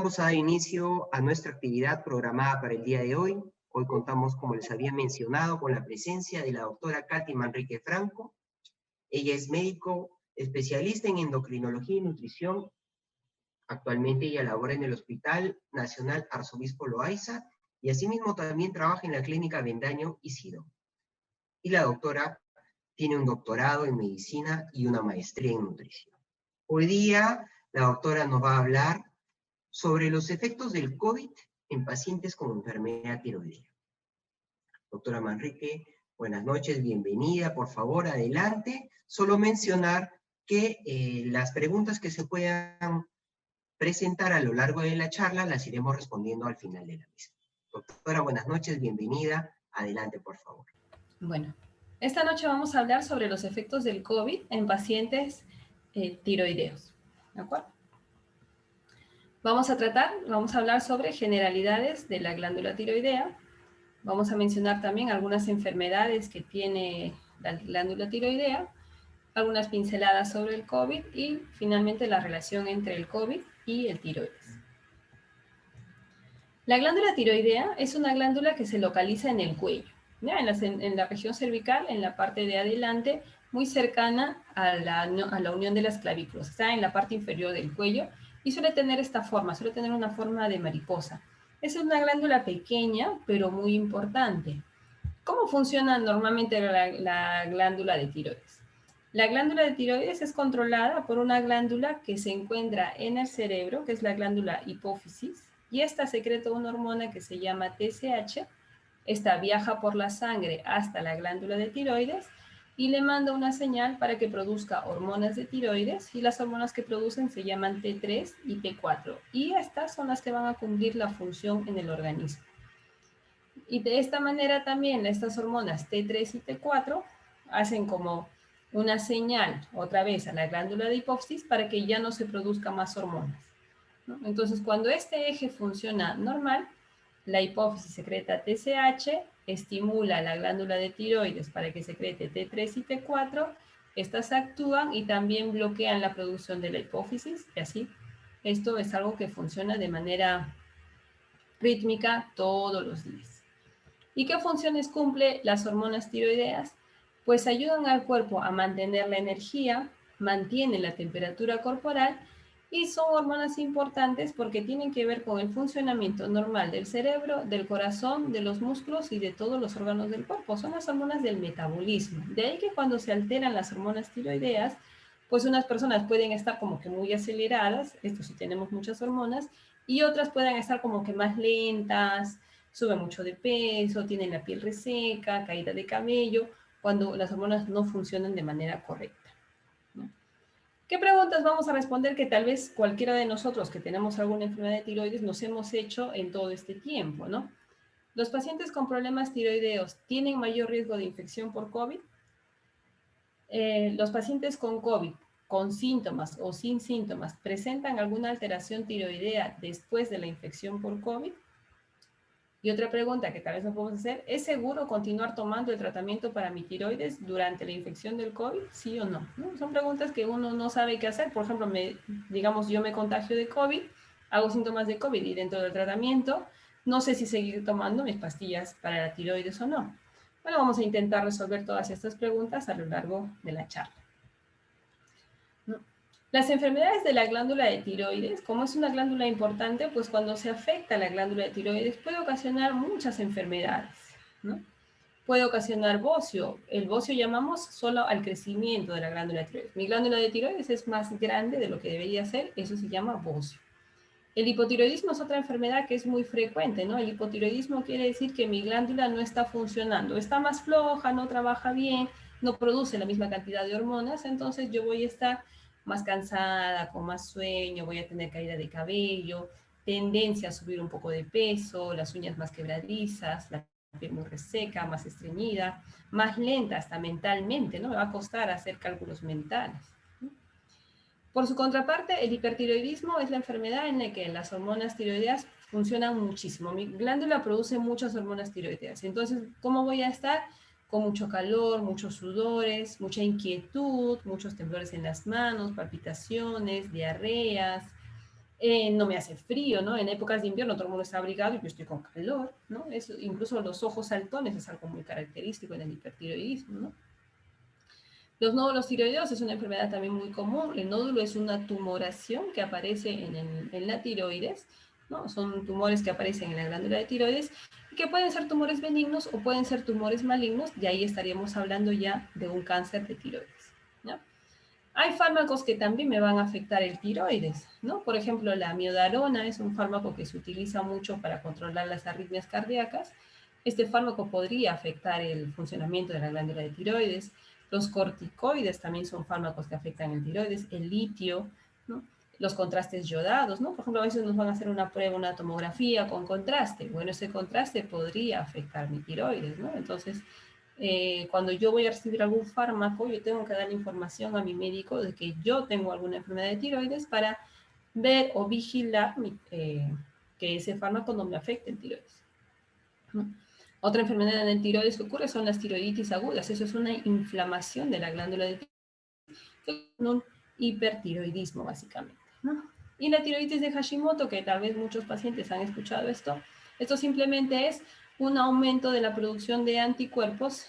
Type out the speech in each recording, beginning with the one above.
Vamos a dar inicio a nuestra actividad programada para el día de hoy. Hoy contamos, como les había mencionado, con la presencia de la doctora Katy Manrique Franco. Ella es médico especialista en endocrinología y nutrición. Actualmente ella labora en el Hospital Nacional Arzobispo Loaiza y asimismo también trabaja en la Clínica Avendaño Isidro. Y la doctora tiene un doctorado en medicina y una maestría en nutrición. Hoy día la doctora nos va a hablar sobre los efectos del COVID en pacientes con enfermedad tiroidea. Doctora Manrique, buenas noches, bienvenida, por favor, adelante. Solo mencionar que las preguntas que se puedan presentar a lo largo de la charla las iremos respondiendo al final de la misma. Doctora, buenas noches, bienvenida, adelante, por favor. Bueno, esta noche vamos a hablar sobre los efectos del COVID en pacientes tiroideos, ¿de acuerdo? Vamos a hablar sobre generalidades de la glándula tiroidea. Vamos a mencionar también algunas enfermedades que tiene la glándula tiroidea, algunas pinceladas sobre el COVID y finalmente la relación entre el COVID y el tiroides. La glándula tiroidea es una glándula que se localiza en el cuello, ¿ya? En la región cervical, en la parte de adelante, muy cercana a la unión de las clavículas. Está en la parte inferior del cuello y suele tener esta forma, suele tener una forma de mariposa. Es una glándula pequeña, pero muy importante. ¿Cómo funciona normalmente la glándula de tiroides? La glándula de tiroides es controlada por una glándula que se encuentra en el cerebro, que es la glándula hipófisis, y esta secreta una hormona que se llama TSH. Esta viaja por la sangre hasta la glándula de tiroides y le manda una señal para que produzca hormonas de tiroides, y las hormonas que producen se llaman T3 y T4, y estas son las que van a cumplir la función en el organismo. Y de esta manera también estas hormonas T3 y T4 hacen como una señal otra vez a la glándula de hipófisis para que ya no se produzca más hormonas, ¿no? Entonces, cuando este eje funciona normal, la hipófisis secreta TSH, estimula a la glándula de tiroides para que secrete T3 y T4, estas actúan y también bloquean la producción de la hipófisis, y así esto es algo que funciona de manera rítmica todos los días. ¿Y qué funciones cumple las hormonas tiroideas? Pues ayudan al cuerpo a mantener la energía, mantienen la temperatura corporal y son hormonas importantes porque tienen que ver con el funcionamiento normal del cerebro, del corazón, de los músculos y de todos los órganos del cuerpo. Son las hormonas del metabolismo. De ahí que cuando se alteran las hormonas tiroideas, pues unas personas pueden estar como que muy aceleradas, esto sí tenemos muchas hormonas, y otras pueden estar como que más lentas, sube mucho de peso, tienen la piel reseca, caída de cabello, cuando las hormonas no funcionan de manera correcta, ¿no? ¿Qué preguntas vamos a responder que tal vez cualquiera de nosotros que tenemos alguna enfermedad de tiroides nos hemos hecho en todo este tiempo, ¿no? ¿Los pacientes con problemas tiroideos tienen mayor riesgo de infección por COVID? ¿Los pacientes con COVID, con síntomas o sin síntomas, presentan alguna alteración tiroidea después de la infección por COVID? Y otra pregunta que tal vez nos podemos hacer, ¿es seguro continuar tomando el tratamiento para mi tiroides durante la infección del COVID? ¿Sí o no? ¿No? Son preguntas que uno no sabe qué hacer. Por ejemplo, digamos, yo me contagio de COVID, hago síntomas de COVID y dentro del tratamiento no sé si seguir tomando mis pastillas para la tiroides o no. Bueno, vamos a intentar resolver todas estas preguntas a lo largo de la charla. Las enfermedades de la glándula de tiroides, como es una glándula importante, pues cuando se afecta la glándula de tiroides puede ocasionar muchas enfermedades, ¿no? Puede ocasionar bocio. El bocio llamamos solo al crecimiento de la glándula de tiroides. Mi glándula de tiroides es más grande de lo que debería ser, eso se llama bocio. El hipotiroidismo es otra enfermedad que es muy frecuente, ¿no? El hipotiroidismo quiere decir que mi glándula no está funcionando, está más floja, no trabaja bien, no produce la misma cantidad de hormonas, entonces yo voy a estar más cansada, con más sueño, voy a tener caída de cabello, tendencia a subir un poco de peso, las uñas más quebradizas, la piel muy reseca, más estreñida, más lenta hasta mentalmente, ¿no? Me va a costar hacer cálculos mentales. Por su contraparte, el hipertiroidismo es la enfermedad en la que las hormonas tiroideas funcionan muchísimo. Mi glándula produce muchas hormonas tiroideas. Entonces, ¿cómo voy a estar? Con mucho calor, muchos sudores, mucha inquietud, muchos temblores en las manos, palpitaciones, diarreas, no me hace frío, ¿no? En épocas de invierno todo el mundo está abrigado y yo estoy con calor, ¿no? Eso, incluso los ojos saltones es algo muy característico en el hipertiroidismo, ¿no? Los nódulos tiroideos es una enfermedad también muy común. El nódulo es una tumoración que aparece en la tiroides, ¿no? Son tumores que aparecen en la glándula de tiroides y que pueden ser tumores benignos o pueden ser tumores malignos, y ahí estaríamos hablando ya de un cáncer de tiroides, ¿no? Hay fármacos que también me van a afectar el tiroides, ¿no? Por ejemplo, la miodarona es un fármaco que se utiliza mucho para controlar las arritmias cardíacas. Este fármaco podría afectar el funcionamiento de la glándula de tiroides. Los corticoides también son fármacos que afectan el tiroides, el litio, ¿no? Los contrastes yodados, ¿no? Por ejemplo, a veces nos van a hacer una prueba, una tomografía con contraste. Bueno, ese contraste podría afectar mi tiroides, ¿no? Entonces, cuando yo voy a recibir algún fármaco, yo tengo que dar información a mi médico de que yo tengo alguna enfermedad de tiroides para ver o vigilar que ese fármaco no me afecte el tiroides, ¿no? Otra enfermedad en el tiroides que ocurre son las tiroiditis agudas. Eso es una inflamación de la glándula de tiroides, un hipertiroidismo básicamente, ¿no? Y la tiroides de Hashimoto, que tal vez muchos pacientes han escuchado esto simplemente es un aumento de la producción de anticuerpos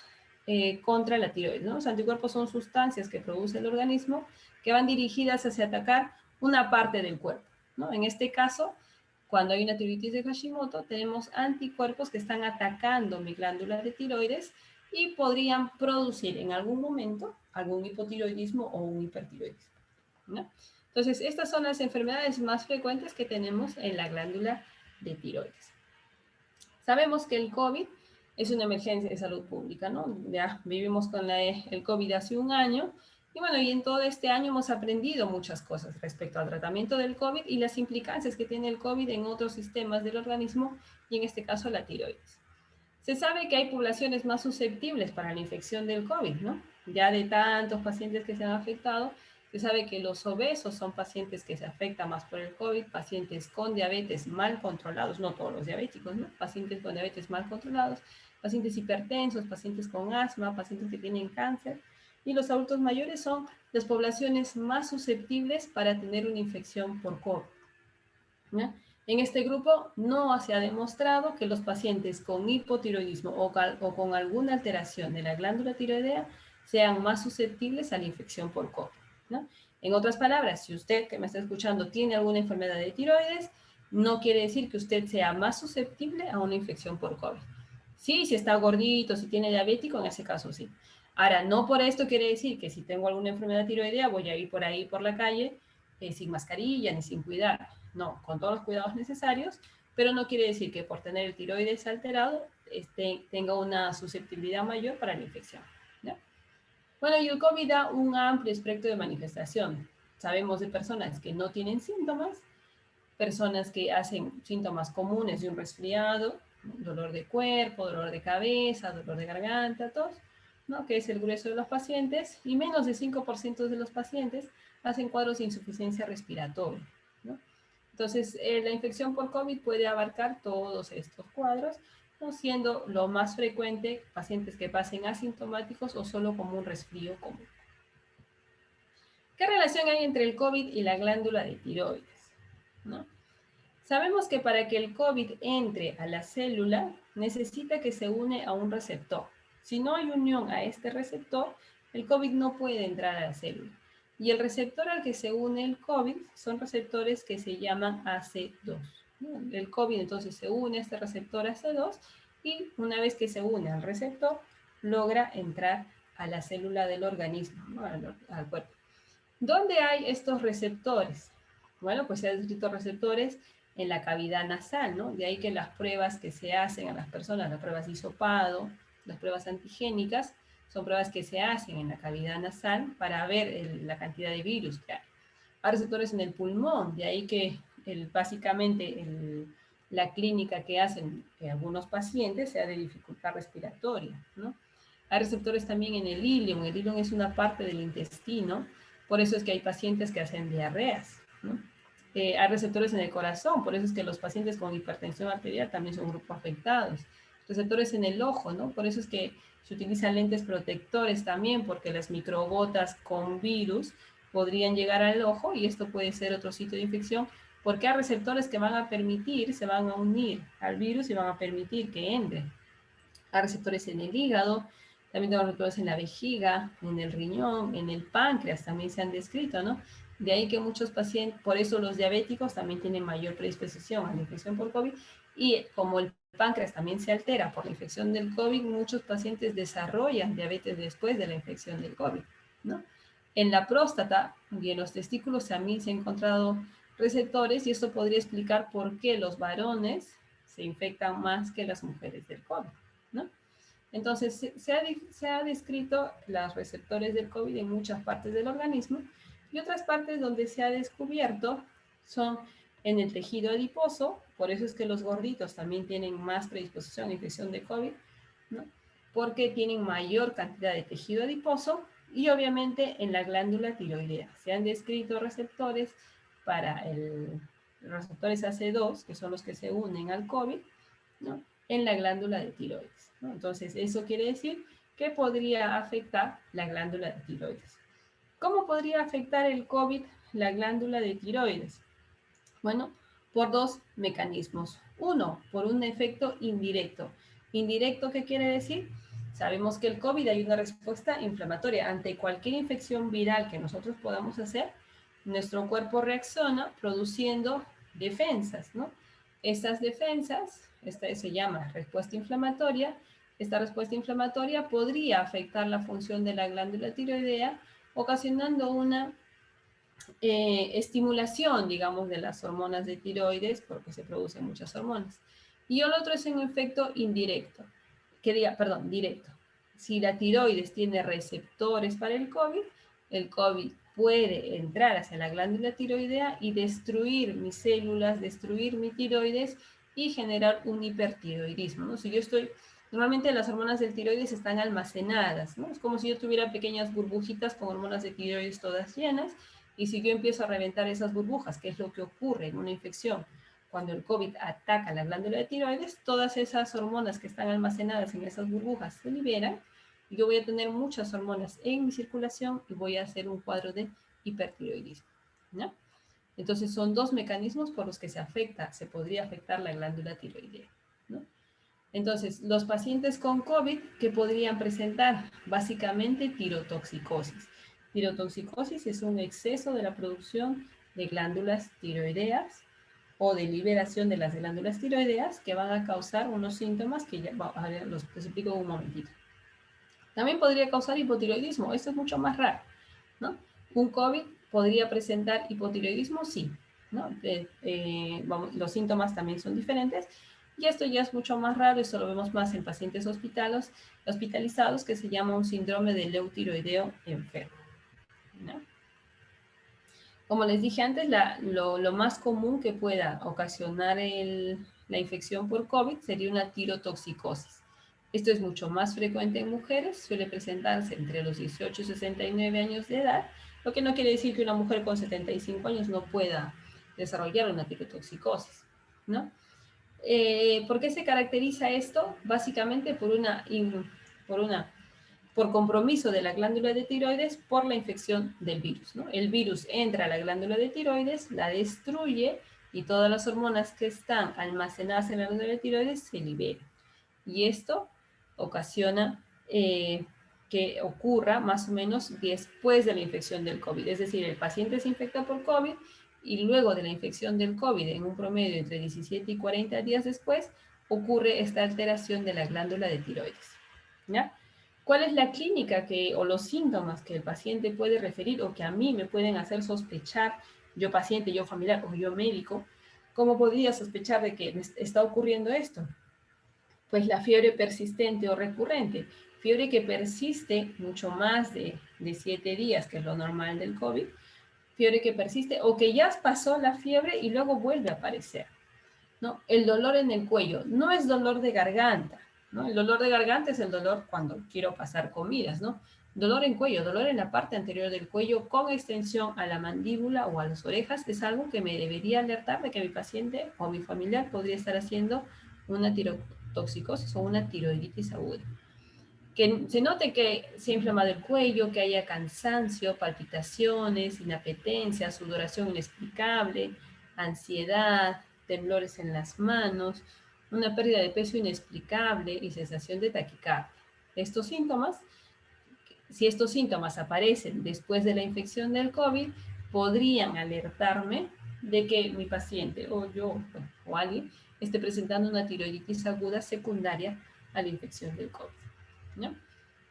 contra la tiroides, ¿no? Los anticuerpos son sustancias que produce el organismo que van dirigidas hacia atacar una parte del cuerpo, ¿no? En este caso, cuando hay una tiroiditis de Hashimoto, tenemos anticuerpos que están atacando mi glándula de tiroides y podrían producir en algún momento algún hipotiroidismo o un hipertiroidismo, ¿no? Entonces, estas son las enfermedades más frecuentes que tenemos en la glándula de tiroides. Sabemos que el COVID es una emergencia de salud pública, ¿no? Ya vivimos con el COVID hace un año y bueno, y en todo este año hemos aprendido muchas cosas respecto al tratamiento del COVID y las implicancias que tiene el COVID en otros sistemas del organismo y en este caso la tiroides. Se sabe que hay poblaciones más susceptibles para la infección del COVID, ¿no? Ya de tantos pacientes que se han afectado, se sabe que los obesos son pacientes que se afectan más por el COVID, pacientes con diabetes mal controlados, no todos los diabéticos, ¿no? Pacientes con diabetes mal controlados, pacientes hipertensos, pacientes con asma, pacientes que tienen cáncer, y los adultos mayores son las poblaciones más susceptibles para tener una infección por COVID, ¿no? En este grupo no se ha demostrado que los pacientes con hipotiroidismo o con alguna alteración de la glándula tiroidea sean más susceptibles a la infección por COVID, ¿no? En otras palabras, si usted que me está escuchando tiene alguna enfermedad de tiroides, no quiere decir que usted sea más susceptible a una infección por COVID. Sí, si está gordito, si tiene diabético, en ese caso sí. Ahora, no por esto quiere decir que si tengo alguna enfermedad tiroidea voy a ir por ahí por la calle sin mascarilla ni sin cuidar. No, con todos los cuidados necesarios, pero no quiere decir que por tener el tiroides alterado tenga una susceptibilidad mayor para la infección, ¿no? Bueno, y el COVID da un amplio espectro de manifestación. Sabemos de personas que no tienen síntomas, personas que hacen síntomas comunes de un resfriado, dolor de cuerpo, dolor de cabeza, dolor de garganta, tos, ¿no? Que es el grueso de los pacientes, y menos de 5% de los pacientes hacen cuadros de insuficiencia respiratoria, ¿no? Entonces, la infección por COVID puede abarcar todos estos cuadros, ¿no? Siendo lo más frecuente pacientes que pasen asintomáticos o solo como un resfrío común. ¿Qué relación hay entre el COVID y la glándula de tiroides, ¿no? Sabemos que para que el COVID entre a la célula, necesita que se une a un receptor. Si no hay unión a este receptor, el COVID no puede entrar a la célula. Y el receptor al que se une el COVID son receptores que se llaman AC2. El COVID entonces se une a este receptor AC2 y una vez que se une al receptor, logra entrar a la célula del organismo, ¿no? al cuerpo. ¿Dónde hay estos receptores? Bueno, pues se han descrito receptores en la cavidad nasal, ¿no? De ahí que las pruebas que se hacen a las personas, las pruebas de hisopado, las pruebas antigénicas, son pruebas que se hacen en la cavidad nasal para ver la cantidad de virus que hay. Hay receptores en el pulmón, de ahí que básicamente la clínica que hacen algunos pacientes sea de dificultad respiratoria, ¿no? Hay receptores también en el ilion es una parte del intestino, por eso es que hay pacientes que hacen diarreas, ¿no? Hay receptores en el corazón, por eso es que los pacientes con hipertensión arterial también son un grupo afectados. Receptores en el ojo, ¿no? Por eso es que se utilizan lentes protectores también, porque las microgotas con virus podrían llegar al ojo y esto puede ser otro sitio de infección Porque hay receptores que van a permitir, se van a unir al virus y van a permitir que entre. Hay receptores en el hígado, también tenemos receptores en la vejiga, en el riñón, en el páncreas, también se han descrito, ¿no? De ahí que muchos pacientes, por eso los diabéticos también tienen mayor predisposición a la infección por COVID, y como el páncreas también se altera por la infección del COVID, muchos pacientes desarrollan diabetes después de la infección del COVID, ¿no? En la próstata y en los testículos también se han encontrado receptores, y esto podría explicar por qué los varones se infectan más que las mujeres del COVID, ¿no? Entonces, se ha descrito los receptores del COVID en muchas partes del organismo, y otras partes donde se ha descubierto son en el tejido adiposo. Por eso es que los gorditos también tienen más predisposición a infección de COVID, ¿no? Porque tienen mayor cantidad de tejido adiposo, y obviamente en la glándula tiroidea. Se han descrito receptores para los receptores AC2, que son los que se unen al COVID, ¿no? En la glándula de tiroides, ¿no? Entonces, eso quiere decir que podría afectar la glándula de tiroides. ¿Cómo podría afectar el COVID la glándula de tiroides? Bueno, por dos mecanismos. Uno, por un efecto indirecto. ¿Indirecto qué quiere decir? Sabemos que el COVID hay una respuesta inflamatoria ante cualquier infección viral que nosotros podamos hacer. Nuestro cuerpo reacciona produciendo defensas, ¿no? Estas defensas, esta se llama respuesta inflamatoria. Esta respuesta inflamatoria podría afectar la función de la glándula tiroidea, ocasionando una estimulación, digamos, de las hormonas de tiroides, porque se producen muchas hormonas. Y el otro es un efecto indirecto, directo. Si la tiroides tiene receptores para el COVID puede entrar hacia la glándula tiroidea y destruir mis células, destruir mi tiroides y generar un hipertiroidismo, ¿no? Si yo estoy, normalmente las hormonas del tiroides están almacenadas, ¿no? Es como si yo tuviera pequeñas burbujitas con hormonas de tiroides todas llenas, y si yo empiezo a reventar esas burbujas, que es lo que ocurre en una infección, cuando el COVID ataca la glándula de tiroides, todas esas hormonas que están almacenadas en esas burbujas se liberan, y yo voy a tener muchas hormonas en mi circulación y voy a hacer un cuadro de hipertiroidismo, ¿no? Entonces son dos mecanismos por los que se podría afectar la glándula tiroidea, ¿no? Entonces, los pacientes con COVID que podrían presentar básicamente tirotoxicosis. Tirotoxicosis es un exceso de la producción de glándulas tiroideas o de liberación de las glándulas tiroideas que van a causar unos síntomas que ya los explico en un momentito. También podría causar hipotiroidismo, esto es mucho más raro, ¿no? ¿Un COVID podría presentar hipotiroidismo? Sí, ¿no? Los síntomas también son diferentes, y esto ya es mucho más raro, esto lo vemos más en pacientes hospitalizados, que se llama un síndrome de eutiroideo enfermo, ¿no? Como les dije antes, lo más común que pueda ocasionar la infección por COVID sería una tirotoxicosis. Esto es mucho más frecuente en mujeres, suele presentarse entre los 18 y 69 años de edad, lo que no quiere decir que una mujer con 75 años no pueda desarrollar una tirotoxicosis, ¿no? ¿Por qué se caracteriza esto? Básicamente por compromiso de la glándula de tiroides por la infección del virus, ¿no? El virus entra a la glándula de tiroides, la destruye, y todas las hormonas que están almacenadas en la glándula de tiroides se liberan. Y esto ocasiona que ocurra más o menos después de la infección del COVID. Es decir, el paciente se infecta por COVID, y luego de la infección del COVID, en un promedio entre 17 y 40 días después, ocurre esta alteración de la glándula de tiroides, ¿ya? ¿Cuál es la clínica o los síntomas que el paciente puede referir, o que a mí me pueden hacer sospechar, yo paciente, yo familiar o yo médico? ¿Cómo podría sospechar de que me está ocurriendo esto? Pues la fiebre persistente o recurrente, fiebre que persiste mucho más de 7 días, que es lo normal del COVID, fiebre que persiste o que ya pasó la fiebre y luego vuelve a aparecer, ¿no? El dolor en el cuello no es dolor de garganta, ¿no? El dolor de garganta es el dolor cuando quiero pasar comidas, ¿no? Dolor en cuello, dolor en la parte anterior del cuello con extensión a la mandíbula o a las orejas, es algo que me debería alertar de que mi paciente o mi familiar podría estar haciendo una tirotoxicosis o una tiroiditis aguda. Que se note que se ha inflamado el cuello, que haya cansancio, palpitaciones, inapetencia, sudoración inexplicable, ansiedad, temblores en las manos, una pérdida de peso inexplicable y sensación de taquicardia. Estos síntomas, si estos síntomas aparecen después de la infección del COVID, podrían alertarme de que mi paciente o yo o alguien esté presentando una tiroiditis aguda secundaria a la infección del COVID, ¿no?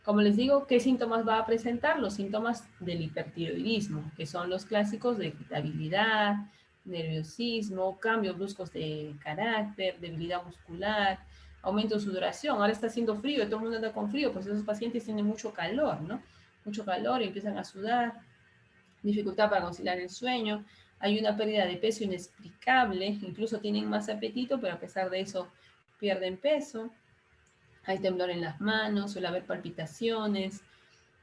Como les digo, ¿qué síntomas va a presentar? Los síntomas del hipertiroidismo, que son los clásicos de irritabilidad, nerviosismo, cambios bruscos de carácter, debilidad muscular, aumento de sudoración. Ahora está haciendo frío, todo el mundo anda con frío, pues esos pacientes tienen mucho calor, ¿no? Mucho calor y empiezan a sudar, dificultad para conciliar el sueño, hay una pérdida de peso inexplicable, incluso tienen más apetito, pero a pesar de eso pierden peso. Hay temblor en las manos, suele haber palpitaciones,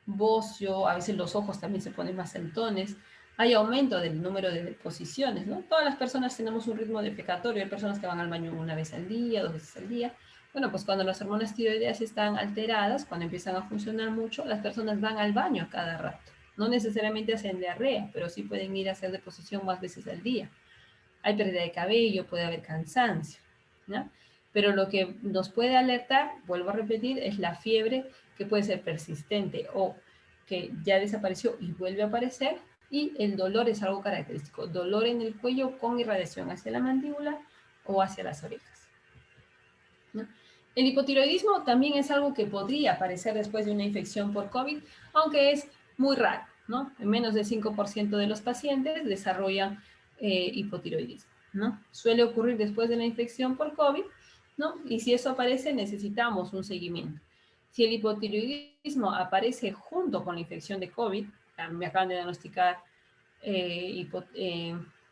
bocio, a veces los ojos también se ponen más saltones. Hay aumento del número de deposiciones, ¿no? Todas las personas tenemos un ritmo defecatorio, hay personas que van al baño una vez al día, 2 veces al día. Bueno, pues cuando las hormonas tiroideas están alteradas, cuando empiezan a funcionar mucho, las personas van al baño a cada rato. No necesariamente hacen diarrea, pero sí pueden ir a hacer deposición más veces al día. Hay pérdida de cabello, puede haber cansancio, ¿no? Pero lo que nos puede alertar, vuelvo a repetir, es la fiebre que puede ser persistente o que ya desapareció y vuelve a aparecer, y el dolor es algo característico, dolor en el cuello con irradiación hacia la mandíbula o hacia las orejas, ¿no? El hipotiroidismo también es algo que podría aparecer después de una infección por COVID, aunque es muy raro, ¿no? En menos del 5% de los pacientes desarrollan hipotiroidismo, ¿no? Suele ocurrir después de la infección por COVID, ¿no? Y si eso aparece, necesitamos un seguimiento. Si el hipotiroidismo aparece junto con la infección de COVID, me acaban de diagnosticar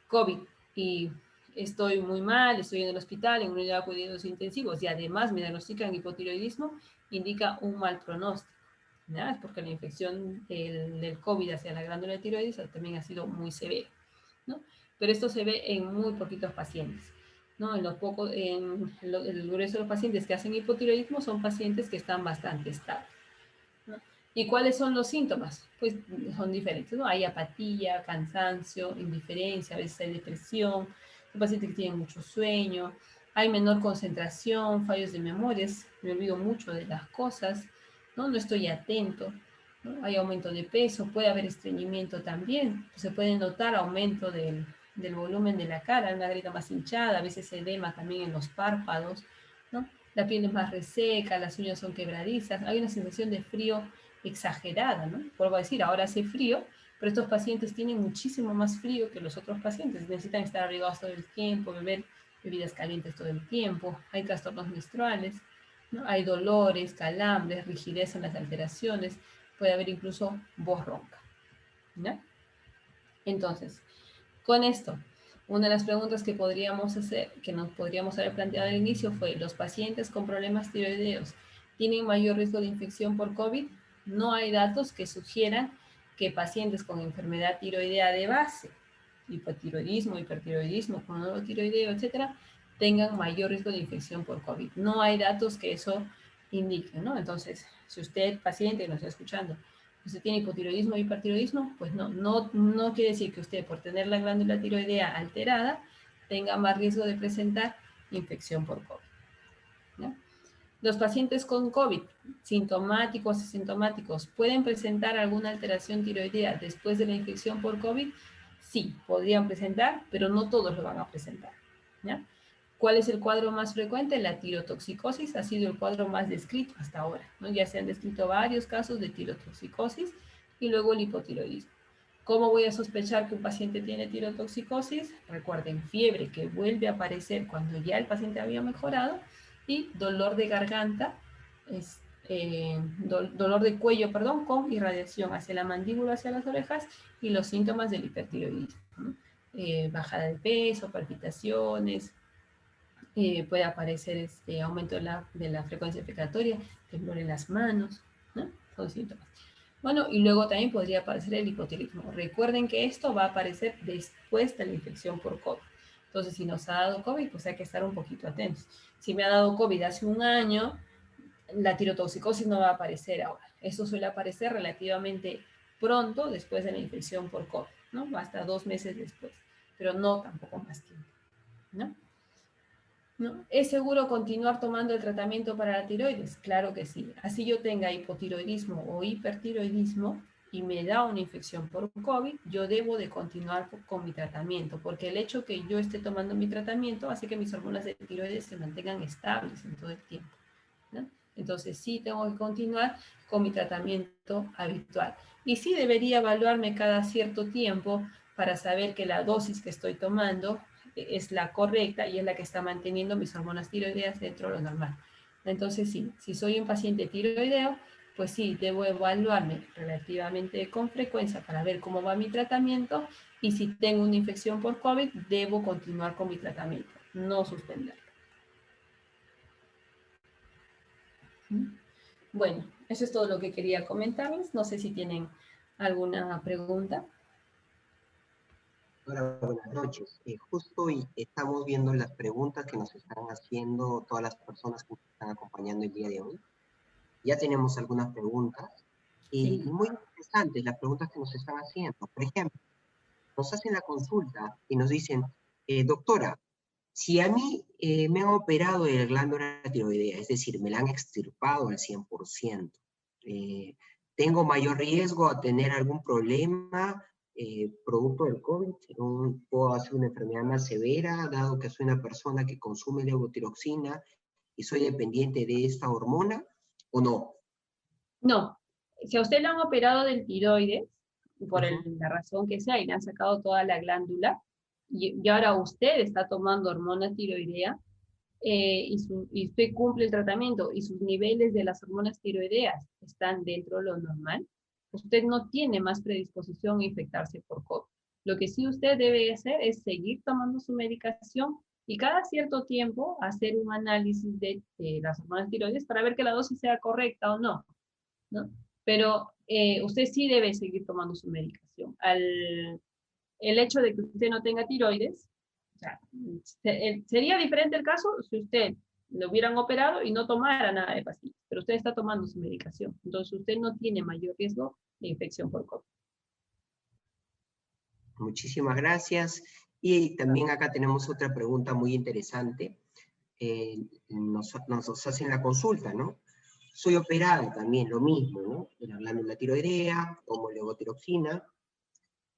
COVID y estoy muy mal, estoy en el hospital, en unidad de cuidados intensivos y además me diagnostican hipotiroidismo, indica un mal pronóstico, ¿no? Es porque la infección del COVID hacia la glándula de tiroides también ha sido muy severa, ¿no? Pero esto se ve en muy poquitos pacientes, ¿no? El grueso de los pacientes que hacen hipotiroidismo son pacientes que están bastante estables, ¿no? ¿Y cuáles son los síntomas? Pues son diferentes, ¿no? Hay apatía, cansancio, indiferencia, a veces hay depresión, son pacientes que tienen mucho sueño, hay menor concentración, fallos de memorias, me olvido mucho de las cosas, ¿no? No estoy atento, ¿no? Hay aumento de peso, puede haber estreñimiento también, se puede notar aumento del volumen de la cara, una garita más hinchada, a veces edema también en los párpados, ¿no? La piel es más reseca, las uñas son quebradizas, hay una sensación de frío exagerada, ¿no? Vuelvo a decir, ahora hace frío, pero estos pacientes tienen muchísimo más frío que los otros pacientes, necesitan estar abrigados todo el tiempo, beber bebidas calientes todo el tiempo, hay trastornos menstruales, ¿no? Hay dolores, calambres, rigidez en las alteraciones, puede haber incluso voz ronca, ¿no? Entonces, con esto, una de las preguntas que podríamos hacer, que nos podríamos haber planteado al inicio fue, ¿los pacientes con problemas tiroideos tienen mayor riesgo de infección por COVID? No hay datos que sugieran que pacientes con enfermedad tiroidea de base, hipotiroidismo, hipertiroidismo, monotiroideo, etcétera, tengan mayor riesgo de infección por COVID. No hay datos que eso indiquen, ¿no? Entonces, si usted, paciente que nos está escuchando, usted tiene hipotiroidismo o hipertiroidismo, pues no quiere decir que usted, por tener la glándula tiroidea alterada, tenga más riesgo de presentar infección por COVID, ¿no? Los pacientes con COVID, sintomáticos y asintomáticos, ¿pueden presentar alguna alteración tiroidea después de la infección por COVID? Sí, podrían presentar, pero no todos lo van a presentar, ¿ya? ¿Cuál es el cuadro más frecuente? La tirotoxicosis ha sido el cuadro más descrito hasta ahora, ¿no? Ya se han descrito varios casos de tirotoxicosis y luego el hipotiroidismo. ¿Cómo voy a sospechar que un paciente tiene tirotoxicosis? Recuerden, fiebre que vuelve a aparecer cuando ya el paciente había mejorado y dolor de garganta, dolor de cuello, perdón, con irradiación hacia la mandíbula, hacia las orejas y los síntomas del hipertiroidismo, ¿no? Bajada de peso, palpitaciones, puede aparecer aumento de la frecuencia respiratoria, temblor en las manos, ¿no? Son síntomas. Bueno, y luego también podría aparecer el hipotiroidismo. Recuerden que esto va a aparecer después de la infección por COVID. Entonces, si nos ha dado COVID, pues hay que estar un poquito atentos. Si me ha dado COVID hace un año, la tirotoxicosis no va a aparecer ahora. Eso suele aparecer relativamente pronto después de la infección por COVID, ¿no? Hasta 2 meses después. pero no tampoco más tiempo, ¿no? ¿No? ¿Es seguro continuar tomando el tratamiento para la tiroides? Claro que sí. Así yo tenga hipotiroidismo o hipertiroidismo y me da una infección por COVID, yo debo de continuar con mi tratamiento, porque el hecho que yo esté tomando mi tratamiento hace que mis hormonas de tiroides se mantengan estables en todo el tiempo, ¿no? Entonces sí tengo que continuar con mi tratamiento habitual. Y sí debería evaluarme cada cierto tiempo para saber que la dosis que estoy tomando es la correcta y es la que está manteniendo mis hormonas tiroideas dentro de lo normal. Entonces sí, si soy un paciente tiroideo, pues sí, debo evaluarme relativamente con frecuencia para ver cómo va mi tratamiento y si tengo una infección por COVID, debo continuar con mi tratamiento, no suspenderlo. Bueno, eso es todo lo que quería comentarles. No sé si tienen alguna pregunta. Hola, buenas noches. Justo hoy estamos viendo las preguntas que nos están haciendo todas las personas que nos están acompañando el día de hoy. Ya tenemos algunas preguntas y Sí. muy interesantes las preguntas que nos están haciendo. Por ejemplo, nos hacen la consulta y nos dicen, doctora, si a mí me han operado de la glándula tiroidea, es decir, me la han extirpado al 100%, ¿tengo mayor riesgo a tener algún problema producto del COVID? ¿Puedo hacer una enfermedad más severa, dado que soy una persona que consume levotiroxina y soy dependiente de esta hormona, o no? No, si a usted le han operado del tiroides, por Ujú. la razón que sea, y le han sacado toda la glándula, y ahora usted está tomando hormona tiroidea, y usted cumple el tratamiento y sus niveles de las hormonas tiroideas están dentro de lo normal, usted no tiene más predisposición a infectarse por COVID. Lo que sí usted debe hacer es seguir tomando su medicación y cada cierto tiempo hacer un análisis de las hormonas tiroides para ver que la dosis sea correcta o no, ¿no? Pero usted sí debe seguir tomando su medicación. El hecho de que usted no tenga tiroides, o sea, sería diferente el caso si usted lo hubieran operado y no tomara nada de pastillas, pero usted está tomando su medicación, entonces usted no tiene mayor riesgo de infección por COVID. Muchísimas gracias. Y también acá tenemos otra pregunta muy interesante. Nos hacen la consulta, ¿no? Soy operada también, lo mismo, ¿no? De la glándula tiroidea, tomo levotiroxina.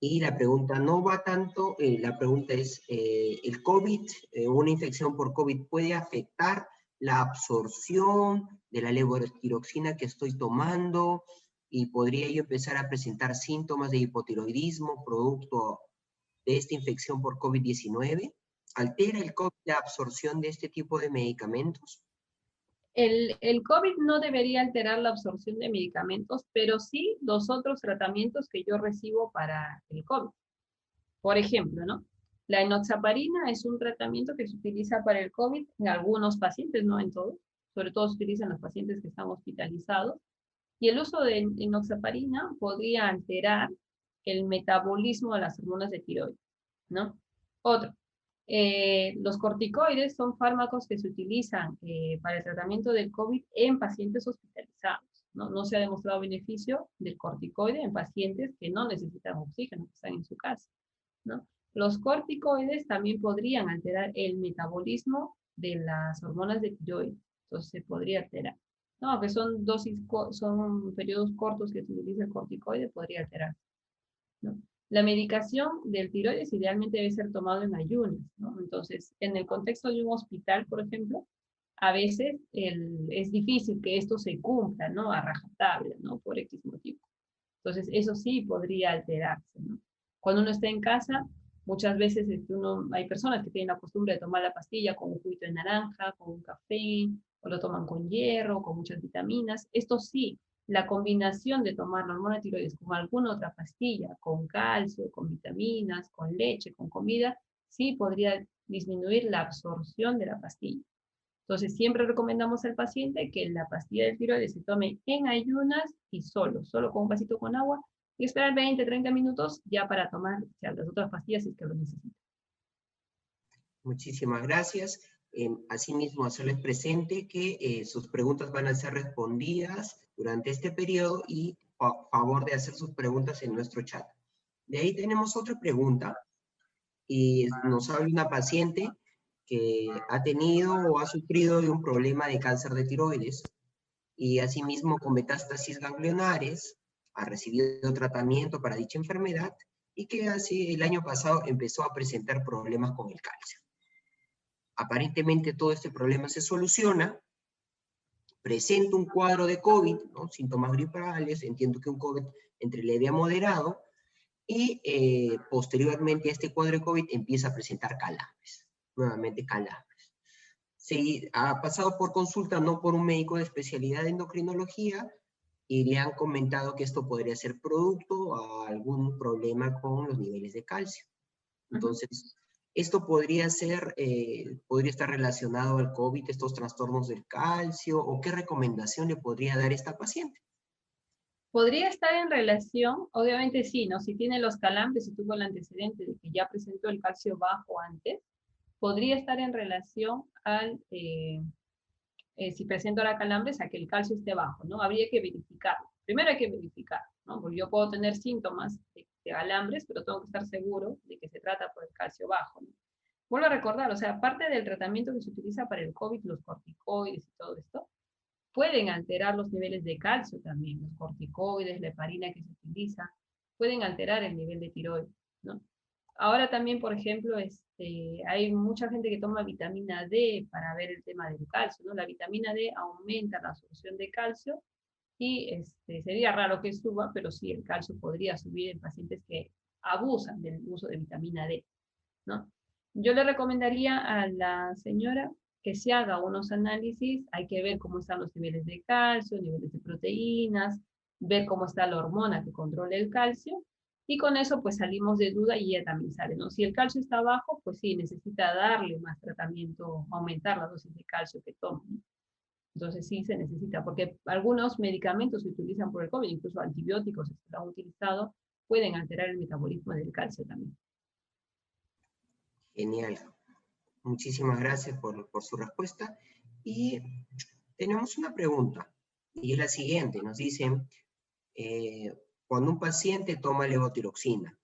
Y la pregunta no va tanto, la pregunta es, ¿el COVID, una infección por COVID puede afectar la absorción de la levotiroxina que estoy tomando? ¿Y podría yo empezar a presentar síntomas de hipotiroidismo producto de esta infección por COVID-19? ¿Altera el COVID la absorción de este tipo de medicamentos? El COVID no debería alterar la absorción de medicamentos, pero sí los otros tratamientos que yo recibo para el COVID. Por ejemplo, ¿no? La enoxaparina es un tratamiento que se utiliza para el COVID en algunos pacientes, no en todos, sobre todo se utiliza en los pacientes que están hospitalizados, y el uso de enoxaparina podría alterar el metabolismo de las hormonas de tiroides, ¿no? Otro, los corticoides son fármacos que se utilizan para el tratamiento del COVID en pacientes hospitalizados, ¿no? No se ha demostrado beneficio del corticoide en pacientes que no necesitan oxígeno, que están en su casa, ¿no? Los corticoides también podrían alterar el metabolismo de las hormonas de tiroides, entonces se podría alterar. No, que son son periodos cortos que se utiliza el corticoide, podría alterar, ¿no? La medicación del tiroides idealmente debe ser tomado en ayunas, ¿no? Entonces, en el contexto de un hospital, por ejemplo, a veces es difícil que esto se cumpla, ¿no? A rajatabla, ¿no? Por X motivo. Entonces, eso sí podría alterarse, ¿no? Cuando uno está en casa, muchas veces hay personas que tienen la costumbre de tomar la pastilla con un juguito de naranja, con un café, o lo toman con hierro, con muchas vitaminas. Esto sí, la combinación de tomar la hormona tiroides con alguna otra pastilla, con calcio, con vitaminas, con leche, con comida, sí podría disminuir la absorción de la pastilla. Entonces, siempre recomendamos al paciente que la pastilla de tiroides se tome en ayunas y solo con un vasito con agua, y esperar 20, 30 minutos ya para tomar las otras pastillas si es que lo necesita. Muchísimas gracias. Asimismo, hacerles presente que sus preguntas van a ser respondidas durante este periodo y a favor de hacer sus preguntas en nuestro chat. De ahí tenemos otra pregunta y nos habla una paciente que ha tenido o ha sufrido de un problema de cáncer de tiroides y asimismo con metástasis ganglionares, ha recibido tratamiento para dicha enfermedad y que hace el año pasado empezó a presentar problemas con el calcio. Aparentemente todo este problema se soluciona, presenta un cuadro de COVID, ¿no? Síntomas gripales, entiendo que un COVID entre leve a moderado, y posteriormente a este cuadro de COVID empieza a presentar calambres, nuevamente calambres. Se ha pasado por consulta no por un médico de especialidad de endocrinología y le han comentado que esto podría ser producto a algún problema con los niveles de calcio. Entonces, esto podría estar relacionado al COVID, estos trastornos del calcio, o qué recomendación le podría dar esta paciente. ¿Podría estar en relación? Obviamente sí, ¿no? Si tiene los calambres y tuvo el antecedente de que ya presentó el calcio bajo antes, podría estar en relación al, si presento ahora calambres, a que el calcio esté bajo, ¿no? Habría que verificarlo. Primero hay que verificar, ¿no? Porque yo puedo tener síntomas de calambres, pero tengo que estar seguro de que se trata por el calcio bajo, ¿no? Vuelvo a recordar, o sea, parte del tratamiento que se utiliza para el COVID, los corticoides y todo esto, pueden alterar los niveles de calcio también. Los corticoides, la heparina que se utiliza, pueden alterar el nivel de tiroides, ¿no? Ahora también, por ejemplo, hay mucha gente que toma vitamina D para ver el tema del calcio, ¿no? La vitamina D aumenta la absorción de calcio y sería raro que suba, pero sí el calcio podría subir en pacientes que abusan del uso de vitamina D, ¿no? Yo le recomendaría a la señora que se haga unos análisis, hay que ver cómo están los niveles de calcio, niveles de proteínas, ver cómo está la hormona que controla el calcio, y con eso pues salimos de duda y ella también sale, ¿no? Si el calcio está bajo, pues sí, necesita darle más tratamiento, aumentar la dosis de calcio que toma, ¿no? Entonces sí se necesita, porque algunos medicamentos se utilizan por el COVID, incluso antibióticos se han utilizado, pueden alterar el metabolismo del calcio también. Genial. Muchísimas gracias por su respuesta. Y tenemos una pregunta, y es la siguiente. Nos dicen, cuando un paciente toma levotiroxina,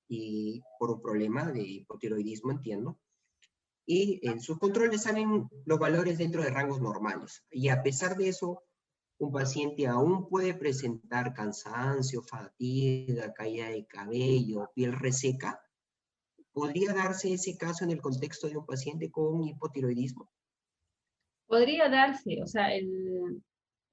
y por un problema de hipotiroidismo, entiendo, y en sus controles salen los valores dentro de rangos normales, y a pesar de eso, un paciente aún puede presentar cansancio, fatiga, caída de cabello, piel reseca. ¿Podría darse ese caso en el contexto de un paciente con hipotiroidismo? Podría darse, o sea,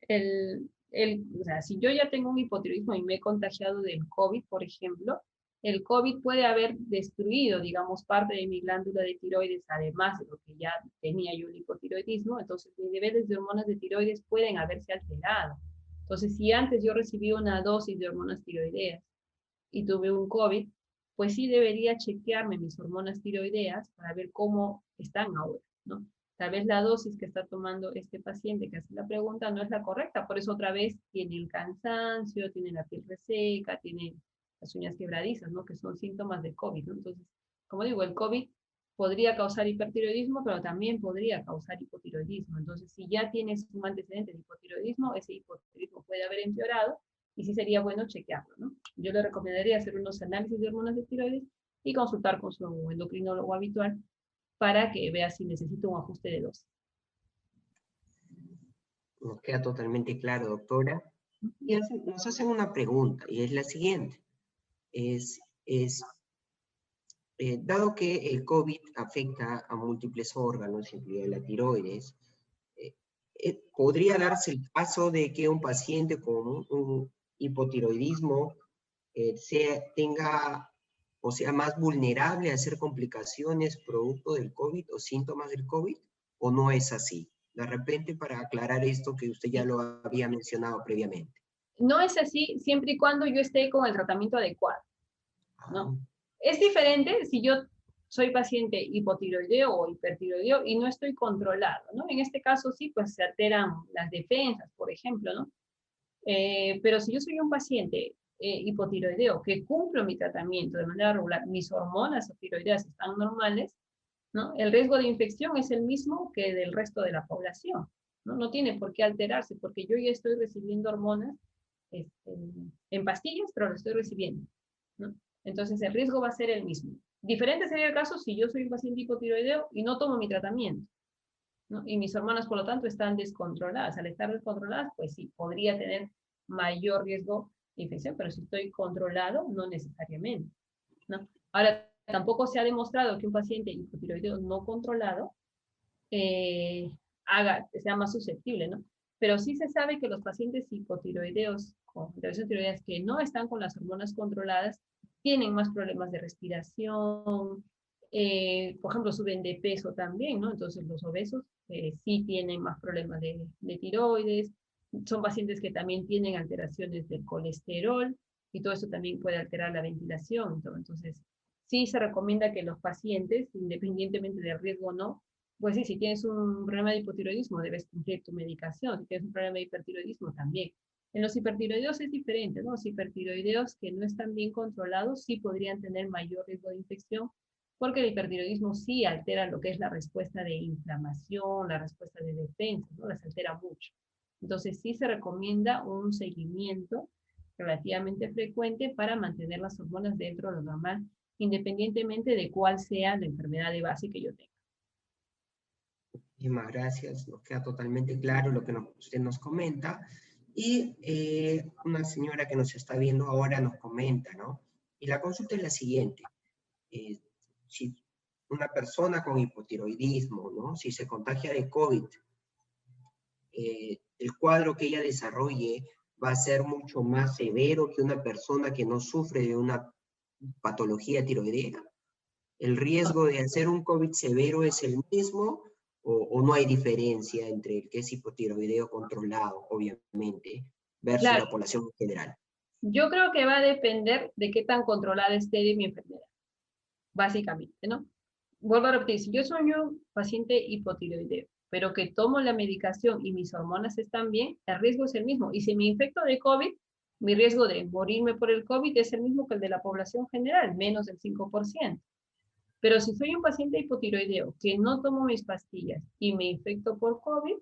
o sea, si yo ya tengo un hipotiroidismo y me he contagiado del COVID, por ejemplo, el COVID puede haber destruido, digamos, parte de mi glándula de tiroides, además de lo que ya tenía yo el hipotiroidismo, entonces mis niveles de hormonas de tiroides pueden haberse alterado. Entonces, si antes yo recibí una dosis de hormonas tiroideas y tuve un COVID, pues sí debería chequearme mis hormonas tiroideas para ver cómo están ahora, ¿no? Tal vez la dosis que está tomando este paciente que hace la pregunta no es la correcta, por eso otra vez tiene el cansancio, tiene la piel reseca, tiene las uñas quebradizas, ¿no? Que son síntomas de COVID, ¿no? Entonces, como digo, el COVID podría causar hipertiroidismo, pero también podría causar hipotiroidismo. Entonces, si ya tienes un antecedente de hipotiroidismo, ese hipotiroidismo puede haber empeorado y sí sería bueno chequearlo, ¿no? Yo le recomendaría hacer unos análisis de hormonas de tiroides y consultar con su endocrinólogo habitual para que vea si necesita un ajuste de dosis. Nos queda totalmente claro, doctora. Y nos hacen una pregunta, y es la siguiente. Dado que el COVID afecta a múltiples órganos, incluida la tiroides, ¿podría darse el caso de que un paciente con un hipotiroidismo tenga o sea más vulnerable a hacer complicaciones producto del COVID o síntomas del COVID? ¿O no es así? De repente, para aclarar esto que usted ya lo había mencionado previamente. No es así siempre y cuando yo esté con el tratamiento adecuado, ¿no? Es diferente si yo soy paciente hipotiroideo o hipertiroideo y no estoy controlado, ¿no? En este caso sí, pues se alteran las defensas, por ejemplo, ¿no? Pero si yo soy un paciente hipotiroideo que cumplo mi tratamiento de manera regular, mis hormonas tiroideas están normales, ¿no? El riesgo de infección es el mismo que del resto de la población, ¿no? No tiene por qué alterarse porque yo ya estoy recibiendo hormonas en pastillas, pero lo estoy recibiendo, ¿no? Entonces el riesgo va a ser el mismo. Diferente sería el caso si yo soy un paciente hipotiroideo y no tomo mi tratamiento, ¿no? Y mis hormonas, por lo tanto, están descontroladas. Al estar descontroladas, pues sí, podría tener mayor riesgo de infección, pero si estoy controlado, no necesariamente, ¿no? Ahora, tampoco se ha demostrado que un paciente hipotiroideo no controlado sea más susceptible, ¿no? Pero sí se sabe que los pacientes hipotiroideos con alteraciones tiroideas que no están con las hormonas controladas tienen más problemas de respiración, por ejemplo, suben de peso también, ¿no? Entonces los obesos sí tienen más problemas de tiroides, son pacientes que también tienen alteraciones del colesterol y todo eso también puede alterar la ventilación. Entonces, sí se recomienda que los pacientes, independientemente del riesgo o no, pues sí, si tienes un problema de hipotiroidismo, debes cumplir tu medicación. Si tienes un problema de hipertiroidismo, también. En los hipertiroideos es diferente, ¿no? Los hipertiroideos que no están bien controlados sí podrían tener mayor riesgo de infección, porque el hipertiroidismo sí altera lo que es la respuesta de inflamación, la respuesta de defensa, ¿no? Las altera mucho. Entonces sí se recomienda un seguimiento relativamente frecuente para mantener las hormonas dentro de lo normal, independientemente de cuál sea la enfermedad de base que yo tenga. Muchísimas gracias, nos queda totalmente claro lo que usted nos comenta. Y una señora que nos está viendo ahora nos comenta, ¿no? Y la consulta es la siguiente. Si una persona con hipotiroidismo, ¿no? Si se contagia de COVID, el cuadro que ella desarrolle va a ser mucho más severo que una persona que no sufre de una patología tiroidea. ¿El riesgo de hacer un COVID severo es el mismo o no hay diferencia entre el que es hipotiroideo controlado, obviamente, versus Claro, la población en general? yo creo que va a depender de qué tan controlada esté de mi enfermedad, básicamente, ¿no? Vuelvo a repetir, si yo soy un paciente hipotiroideo, pero que tomo la medicación y mis hormonas están bien, el riesgo es el mismo. Y si me infecto de COVID, mi riesgo de morirme por el COVID es el mismo que el de la población general, menos del 5%. Pero si soy un paciente hipotiroideo que no tomo mis pastillas y me infecto por COVID,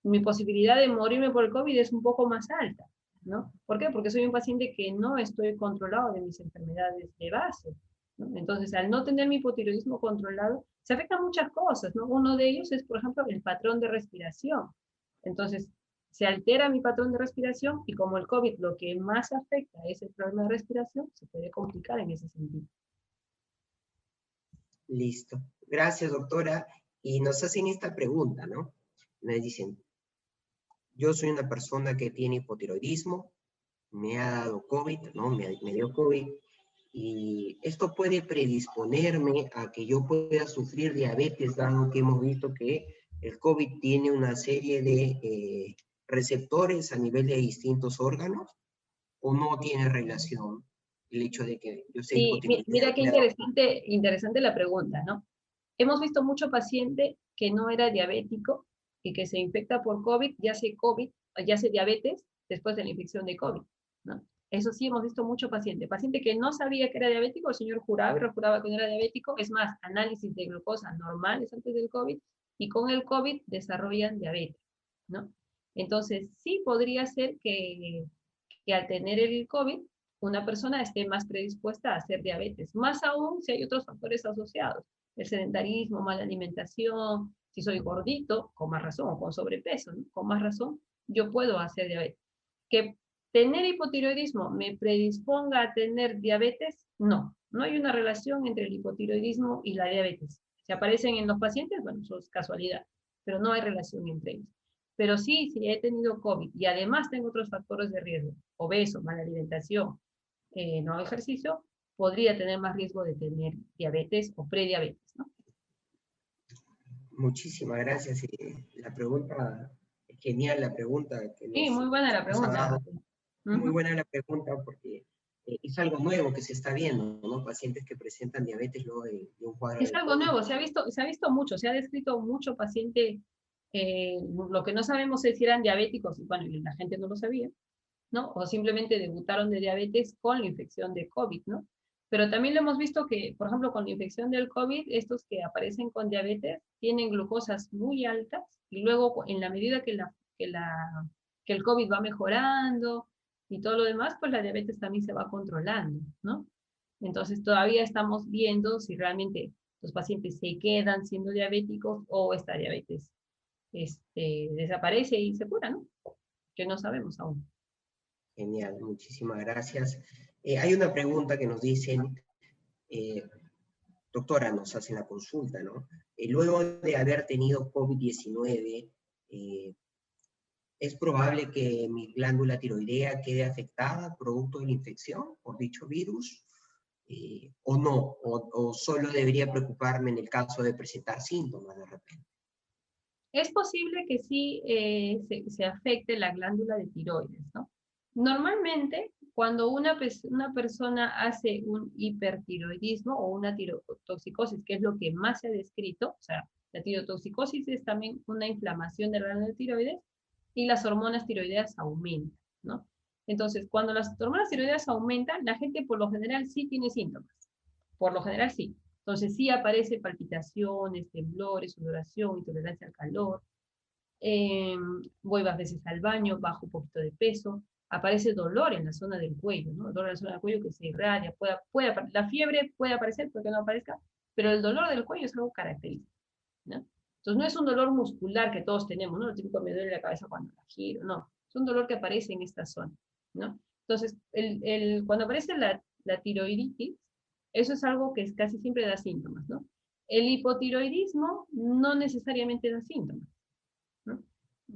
mi posibilidad de morirme por el COVID es un poco más alta, ¿no? ¿Por qué? Porque soy un paciente que no estoy controlado de mis enfermedades de base, ¿no? Entonces, al no tener mi hipotiroidismo controlado, se afectan muchas cosas, ¿no? Uno de ellos es, por ejemplo, el patrón de respiración. Entonces, se altera mi patrón de respiración y como el COVID lo que más afecta es el problema de respiración, se puede complicar en ese sentido. Listo. Gracias, doctora. Y nos hacen esta pregunta, ¿no? Nos dicen, yo soy una persona que tiene hipotiroidismo, me ha dado COVID, ¿no? Me dio COVID, y esto puede predisponerme a que yo pueda sufrir diabetes, dado que hemos visto que el COVID tiene una serie de receptores a nivel de distintos órganos, o no tiene relación el hecho de que yo sea Sí, hipotiroideo mira y qué me ha dado. interesante la pregunta, ¿no? Hemos visto mucho paciente que no era diabético y que se infecta por COVID, ya hace diabetes después de la infección de COVID, ¿no? Eso sí, hemos visto mucho paciente que no sabía que era diabético, el señor juraba y juraba que no era diabético, es más, análisis de glucosa normales antes del COVID, y con el COVID desarrollan diabetes, ¿no? Entonces, sí podría ser que al tener el COVID, una persona esté más predispuesta a hacer diabetes, más aún si hay otros factores asociados, el sedentarismo, mala alimentación, si soy gordito, con más razón, o con sobrepeso, ¿no? Con más razón, yo puedo hacer diabetes. Que tener hipotiroidismo me predisponga a tener diabetes, no, no hay una relación entre el hipotiroidismo y la diabetes. Si aparecen en los pacientes, bueno, eso es casualidad, pero no hay relación entre ellos. Pero sí, si he tenido COVID y además tengo otros factores de riesgo, obeso, mala alimentación, no hago ejercicio, podría tener más riesgo de tener diabetes o prediabetes, ¿no? Muchísimas gracias. La pregunta, es genial la pregunta que Sí, muy buena la nos ha pregunta. dado. Muy buena la pregunta porque es algo nuevo que se está viendo, ¿no? Pacientes que presentan diabetes luego de un cuadro Es de algo COVID. nuevo, se ha visto mucho, se ha descrito mucho paciente, lo que no sabemos es si eran diabéticos, y bueno, y la gente no lo sabía, ¿no? O simplemente debutaron de diabetes con la infección de COVID, ¿no? Pero también lo hemos visto que, por ejemplo, con la infección del COVID, estos que aparecen con diabetes tienen glucosas muy altas y luego en la medida que el COVID va mejorando y todo lo demás, pues la diabetes también se va controlando, ¿no? Entonces todavía estamos viendo si realmente los pacientes se quedan siendo diabéticos o esta diabetes desaparece y se cura, ¿no? Que no sabemos aún. Genial, muchísimas gracias. Hay una pregunta que nos dicen, doctora, nos hacen la consulta, ¿no? Luego de haber tenido COVID-19, ¿es probable que mi glándula tiroidea quede afectada producto de la infección por dicho virus? ¿O no? ¿O solo debería preocuparme en el caso de presentar síntomas de repente? Es posible que sí se afecte la glándula de tiroides, ¿no? Normalmente, cuando una persona hace un hipertiroidismo o una tirotoxicosis, que es lo que más se ha descrito, o sea, la tirotoxicosis es también una inflamación de la glándula de tiroides y las hormonas tiroideas aumentan, ¿no? Entonces, cuando las hormonas tiroideas aumentan, la gente por lo general sí tiene síntomas. Por lo general sí. Entonces sí aparece palpitaciones, temblores, sudoración, intolerancia al calor. Voy a veces al baño, bajo un poquito de peso. Aparece dolor en la zona del cuello, ¿no? Dolor en la zona del cuello que se irradia. La fiebre puede aparecer, porque no aparezca, pero el dolor del cuello es algo característico, ¿no? Entonces no es un dolor muscular que todos tenemos, ¿no? El típico me duele la cabeza cuando la giro, no. Es un dolor que aparece en esta zona, ¿no? Entonces, cuando aparece la tiroiditis, eso es algo que casi siempre da síntomas, ¿no? El hipotiroidismo no necesariamente da síntomas, ¿no?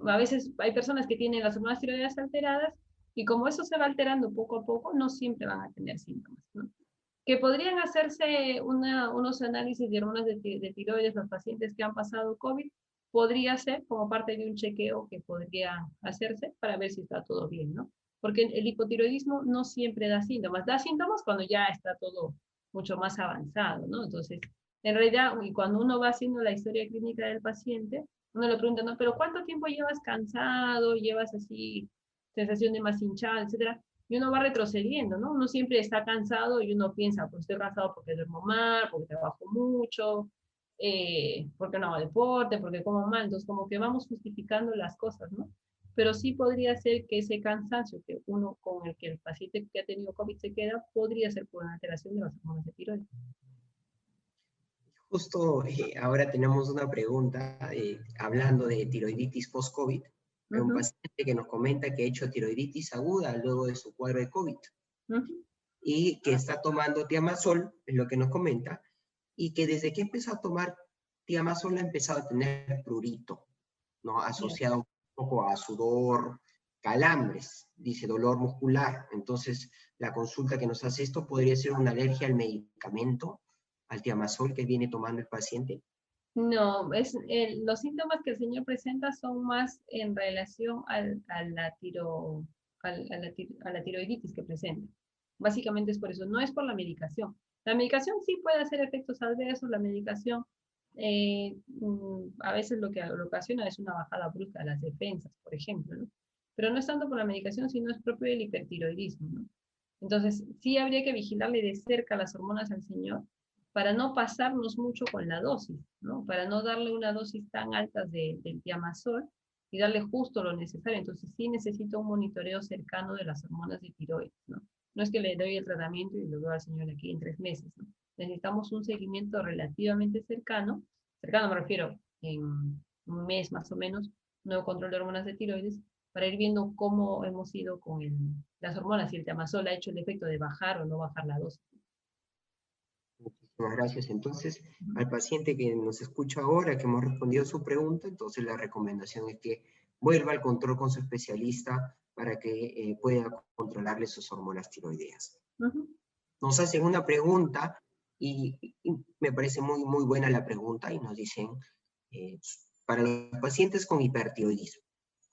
A veces hay personas que tienen las hormonas tiroideas alteradas y como eso se va alterando poco a poco, no siempre van a tener síntomas, ¿no? Que podrían hacerse unos análisis de hormonas de tiroides los pacientes que han pasado COVID, podría ser como parte de un chequeo que podría hacerse para ver si está todo bien, ¿no? Porque el hipotiroidismo no siempre da síntomas cuando ya está todo mucho más avanzado, ¿no? Entonces, en realidad, y cuando uno va haciendo la historia clínica del paciente, uno le pregunta, ¿no? Pero ¿cuánto tiempo llevas cansado? ¿Llevas así sensación de más hinchada, etcétera? Y uno va retrocediendo, ¿no? Uno siempre está cansado y uno piensa, pues estoy cansado porque duermo mal, porque trabajo mucho, porque no hago deporte, porque como mal. Entonces, como que vamos justificando las cosas, ¿no? Pero sí podría ser que ese cansancio que uno con el que el paciente que ha tenido COVID se queda, podría ser por una alteración de las hormonas de tiroides. Justo ahora tenemos una pregunta hablando de tiroiditis post-COVID. Hay un paciente que nos comenta que ha hecho tiroiditis aguda luego de su cuadro de COVID y que está tomando tiamazol, es lo que nos comenta, y que desde que empezó a tomar tiamazol ha empezado a tener prurito, ¿no? Asociado un poco a sudor, calambres, dice dolor muscular. Entonces, la consulta que nos hace esto podría ser una alergia al medicamento, al tiamazol que viene tomando el paciente. No, los síntomas que el señor presenta son más en relación a la tiroiditis que presenta. Básicamente es por eso, no es por la medicación. La medicación sí puede hacer efectos adversos, la medicación a veces lo que ocasiona es una bajada brusca de las defensas, por ejemplo, ¿no? Pero no es tanto por la medicación, sino es propio del hipertiroidismo, ¿no? Entonces, sí habría que vigilarle de cerca las hormonas al señor para no pasarnos mucho con la dosis, ¿no? Para no darle una dosis tan alta del tiamazol y darle justo lo necesario. Entonces sí necesito un monitoreo cercano de las hormonas de tiroides, ¿no? No es que le doy el tratamiento y lo veo al señor aquí en 3 meses, ¿no? Necesitamos un seguimiento relativamente cercano me refiero en un mes más o menos, nuevo control de hormonas de tiroides, para ir viendo cómo hemos ido con las hormonas, si el tiamazol ha hecho el efecto de bajar o no bajar la dosis. Muchísimas gracias. Entonces, al paciente que nos escucha ahora, que hemos respondido su pregunta, entonces la recomendación es que vuelva al control con su especialista para que pueda controlarle sus hormonas tiroideas. Nos hacen una pregunta y me parece muy, muy buena la pregunta y nos dicen, para los pacientes con hipertiroidismo,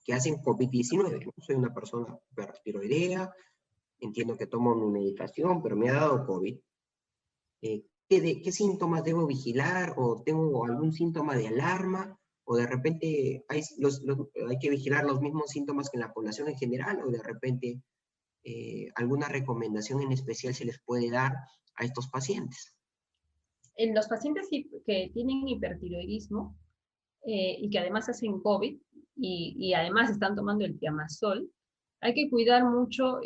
que hacen COVID-19, ¿no? Soy una persona hipertiroidea, entiendo que tomo mi medicación, pero me ha dado COVID. ¿Qué síntomas debo vigilar? ¿O tengo algún síntoma de alarma? ¿O de repente hay que vigilar los mismos síntomas que en la población en general? ¿O de repente alguna recomendación en especial se les puede dar a estos pacientes? En los pacientes que tienen hipertiroidismo y que además hacen COVID y además están tomando el tiamazol, hay que cuidar mucho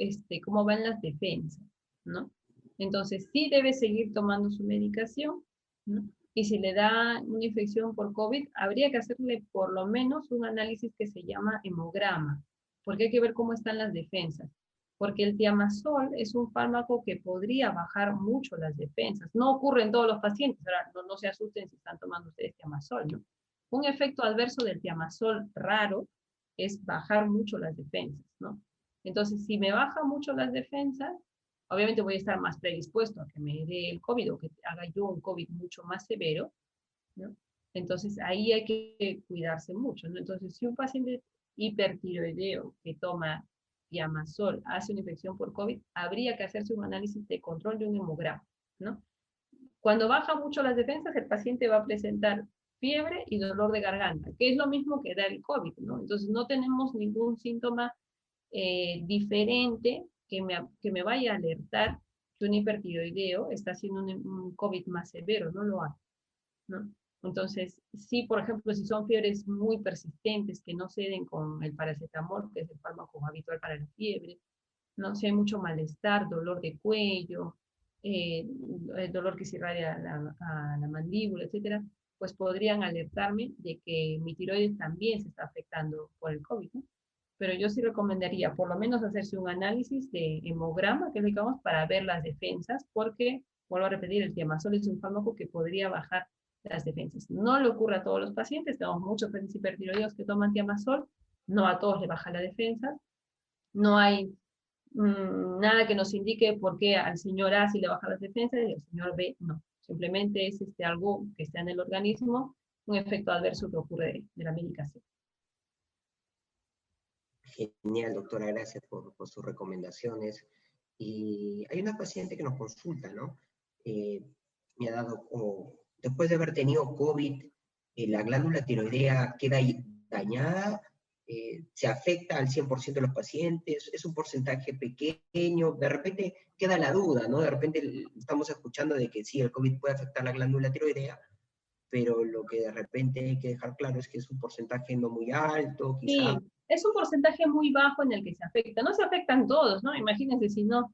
cómo van las defensas, ¿no? Entonces, sí debe seguir tomando su medicación, ¿no? Y si le da una infección por COVID, habría que hacerle por lo menos un análisis que se llama hemograma, porque hay que ver cómo están las defensas. Porque el tiamazol es un fármaco que podría bajar mucho las defensas. No ocurre en todos los pacientes, ahora no se asusten si están tomando ustedes tiamazol, ¿no? Un efecto adverso del tiamazol raro es bajar mucho las defensas, ¿no? Entonces, si me baja mucho las defensas, obviamente voy a estar más predispuesto a que me dé el COVID o que haga yo un COVID mucho más severo, ¿no? Entonces, ahí hay que cuidarse mucho, ¿no? Entonces, si un paciente hipertiroideo que toma tiamazol hace una infección por COVID, habría que hacerse un análisis de control de un hemograma, ¿no? Cuando baja mucho las defensas, el paciente va a presentar fiebre y dolor de garganta, que es lo mismo que da el COVID, ¿no? Entonces, no tenemos ningún síntoma diferente que me vaya a alertar que un hipertiroideo está haciendo un COVID más severo, no lo hay, ¿no? Entonces, sí, por ejemplo, si son fiebres muy persistentes que no ceden con el paracetamol, que es el fármaco habitual para la fiebre, ¿no? Si hay mucho malestar, dolor de cuello, el dolor que se irradia a la mandíbula, etcétera, pues podrían alertarme de que mi tiroides también se está afectando por el COVID, ¿no? Pero yo sí recomendaría por lo menos hacerse un análisis de hemograma, que es lo que vamos, para ver las defensas, porque, vuelvo a repetir, el tiamazol es un fármaco que podría bajar las defensas. No le ocurre a todos los pacientes, tenemos muchos pacientes hipertiroideos que toman tiamazol, no a todos le baja la defensa, no hay nada que nos indique por qué al señor A sí le baja las defensas y al señor B no. Simplemente es algo que está en el organismo, un efecto adverso que ocurre de la medicación. Genial, doctora, gracias por sus recomendaciones. Y hay una paciente que nos consulta, ¿no? Me ha dado, después de haber tenido COVID, la glándula tiroidea queda dañada, se afecta al 100% de los pacientes, es un porcentaje pequeño, de repente queda la duda, ¿no? De repente estamos escuchando de que sí, el COVID puede afectar la glándula tiroidea, pero lo que de repente hay que dejar claro es que es un porcentaje no muy alto, quizá. Sí, es un porcentaje muy bajo en el que se afecta. No se afectan todos, ¿no? Imagínense si no,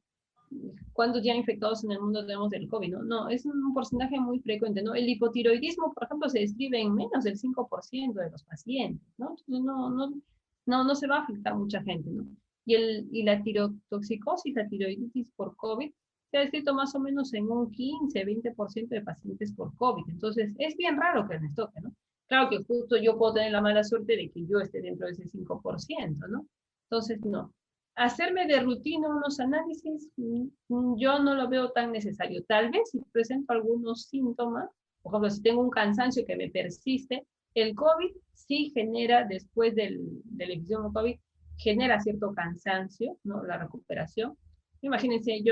¿cuántos ya infectados en el mundo tenemos del COVID? No, no, es un porcentaje muy frecuente, ¿no? El hipotiroidismo, por ejemplo, se describe en menos del 5% de los pacientes, ¿no? Entonces, no se va a afectar mucha gente, ¿no? Y la tirotoxicosis, la tiroiditis por COVID, se ha descrito más o menos en un 15-20% de pacientes por COVID. Entonces, es bien raro que les toque, ¿no? Claro que justo yo puedo tener la mala suerte de que yo esté dentro de ese 5%, ¿no? Entonces, no. Hacerme de rutina unos análisis, yo no lo veo tan necesario. Tal vez si presento algunos síntomas, por ejemplo, si tengo un cansancio que me persiste, el COVID sí genera, después de la infección con COVID, genera cierto cansancio, ¿no? La recuperación. Imagínense,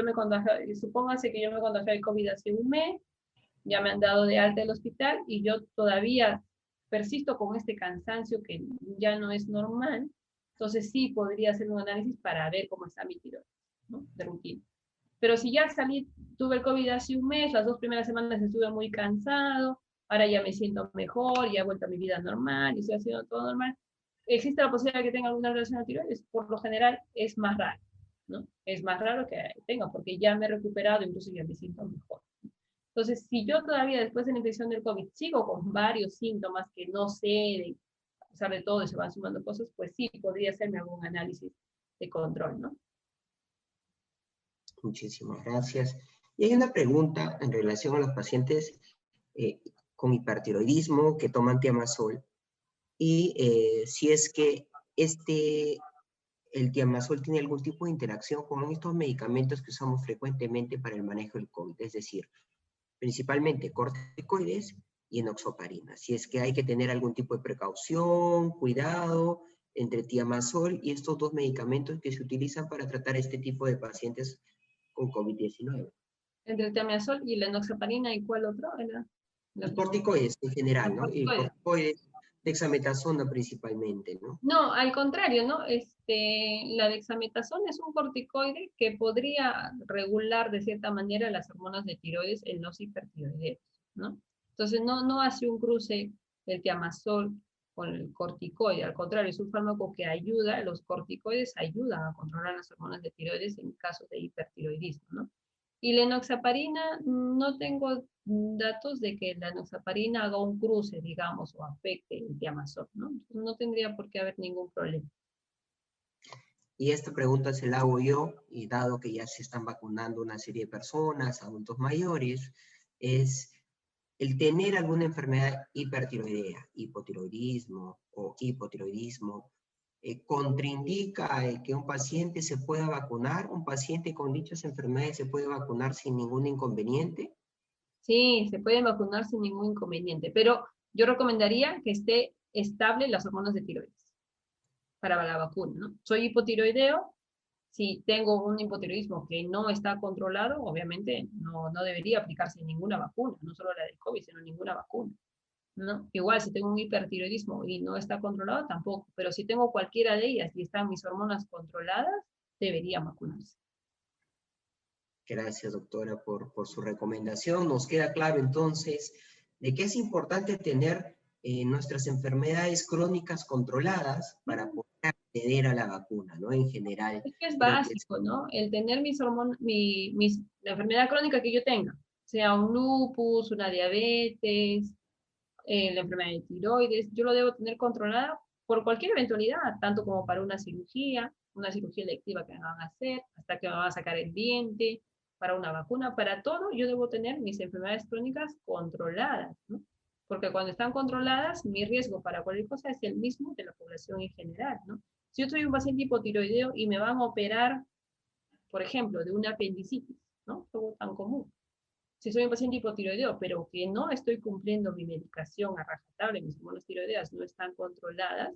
supónganse que yo me contagié de COVID hace un mes, ya me han dado de alta del hospital y yo todavía persisto con este cansancio que ya no es normal, entonces sí podría hacer un análisis para ver cómo está mi tiroides, ¿no? De rutina. Pero si ya tuve el COVID hace un mes, las 2 primeras semanas estuve muy cansado, ahora ya me siento mejor, ya he vuelto a mi vida normal y estoy haciendo todo normal, ¿existe la posibilidad de que tenga alguna relación a tiroides? Por lo general es más raro, ¿no? Es más raro que tenga, porque ya me he recuperado, incluso ya me siento mejor. Entonces, si yo todavía después de la infección del COVID sigo con varios síntomas que no sé, a pesar de todo, y se van sumando cosas, pues sí, podría hacerme algún análisis de control, ¿no? Muchísimas gracias. Y hay una pregunta en relación a los pacientes con hipertiroidismo que toman tiamazol y si es que el tiamazol tiene algún tipo de interacción con estos medicamentos que usamos frecuentemente para el manejo del COVID, es decir, principalmente corticoides y enoxaparina. Si es que hay que tener algún tipo de precaución, cuidado entre tiamazol y estos dos medicamentos que se utilizan para tratar este tipo de pacientes con COVID-19. Entre el tiamazol y la enoxaparina, ¿y cuál otro? Y corticoides en general, ¿no? Y corticoides. corticoides, dexametasona principalmente, ¿no? No, al contrario, ¿no? La dexametasona es un corticoide que podría regular de cierta manera las hormonas de tiroides en los hipertiroideos, ¿no? Entonces no hace un cruce el tiamazol con el corticoide, al contrario, es un fármaco que ayuda, los corticoides ayudan a controlar las hormonas de tiroides en casos de hipertiroidismo, ¿no? Y la enoxaparina, no tengo datos de que la enoxaparina haga un cruce, digamos, o afecte el diamazol, ¿no? No tendría por qué haber ningún problema. Y esta pregunta se la hago yo, y dado que ya se están vacunando una serie de personas, adultos mayores, es el tener alguna enfermedad hipertiroidea, hipotiroidismo o hipotiroidismo, contraindica que un paciente se pueda vacunar, un paciente con dichas enfermedades se puede vacunar sin ningún inconveniente. Sí, se pueden vacunar sin ningún inconveniente, pero yo recomendaría que esté estable las hormonas de tiroides para la vacuna, ¿no? Soy hipotiroideo, si tengo un hipotiroidismo que no está controlado, obviamente no debería aplicarse ninguna vacuna, no solo la del COVID, sino ninguna vacuna, ¿no? Igual, si tengo un hipertiroidismo y no está controlado, tampoco, pero si tengo cualquiera de ellas y están mis hormonas controladas, debería vacunarse. Gracias, doctora, por su recomendación. Nos queda claro entonces de que es importante tener nuestras enfermedades crónicas controladas para poder acceder a la vacuna, ¿no? En general, Es que es creo que es básico, ¿no? El tener mis hormonas, la enfermedad crónica que yo tenga, sea un lupus, una diabetes, la enfermedad de tiroides, yo lo debo tener controlada por cualquier eventualidad, tanto como para una cirugía electiva que me van a hacer, hasta que me van a sacar el diente, para una vacuna, para todo, yo debo tener mis enfermedades crónicas controladas, ¿no? Porque cuando están controladas, mi riesgo para cualquier cosa es el mismo de la población en general, ¿no? Si yo soy un paciente hipotiroideo y me van a operar, por ejemplo, de una apendicitis, ¿no? Algo tan común. Si soy un paciente hipotiroideo, pero que no estoy cumpliendo mi medicación a rajatabla, mis hormonas tiroideas no están controladas,